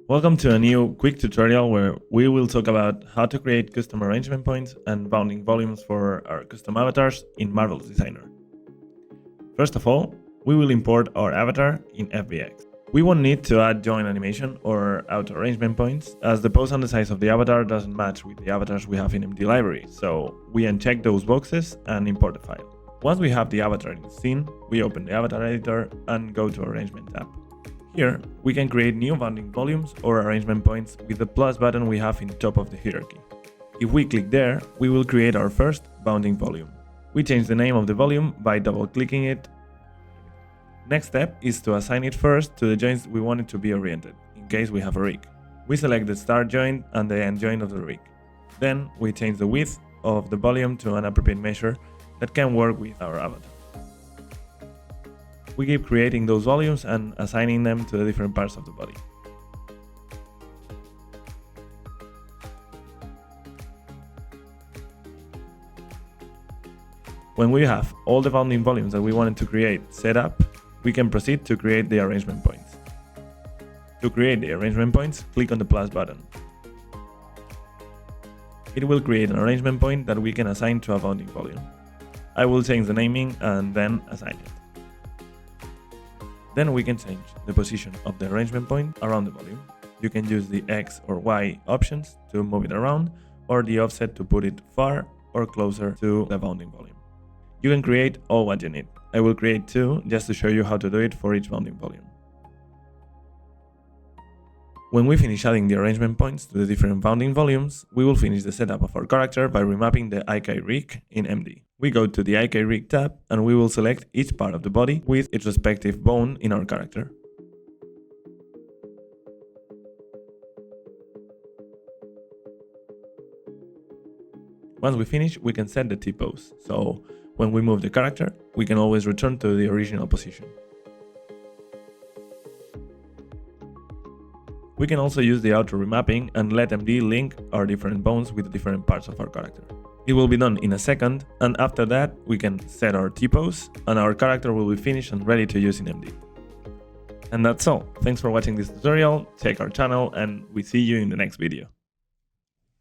Welcome to a new quick tutorial where we will talk about how to create custom arrangement points and bounding volumes for our custom avatars in Marvel's Designer. First of all, we will import our avatar in FBX. We won't need to add join animation or auto arrangement points, as the pose and the size of the avatar doesn't match with the avatars we have in MD library, so we uncheck those boxes and import the file. Once we have the avatar in the scene, we open the avatar editor and go to Arrangement tab. Here, we can create new bounding volumes or arrangement points with the plus button we have in top of the hierarchy. If we click there, we will create our first bounding volume. We change the name of the volume by double-clicking it. Next step is to assign it first to the joints we want it to be oriented, in case we have a rig. We select the start joint and the end joint of the rig. Then, we change the width of the volume to an appropriate measure that can work with our avatar. We keep creating those volumes and assigning them to the different parts of the body. When we have all the bounding volumes that we wanted to create set up, we can proceed to create the arrangement points. To create the arrangement points, click on the plus button. It will create an arrangement point that we can assign to a bounding volume. I will change the naming and then assign it. Then we can change the position of the arrangement point around the volume. You can use the X or Y options to move it around, or the offset to put it far or closer to the bounding volume. You can create all what you need. I will create two just to show you how to do it for each bounding volume. When we finish adding the arrangement points to the different bounding volumes, we will finish the setup of our character by remapping the IK rig in MD. We go to the IK rig tab and we will select each part of the body with its respective bone in our character. Once we finish, we can set the T-pose, so when we move the character, we can always return to the original position. We can also use the auto remapping and let MD link our different bones with the different parts of our character. It will be done in a second, and after that we can set our T-pose and our character will be finished and ready to use in MD. And that's all. Thanks for watching this tutorial, check our channel and we see you in the next video.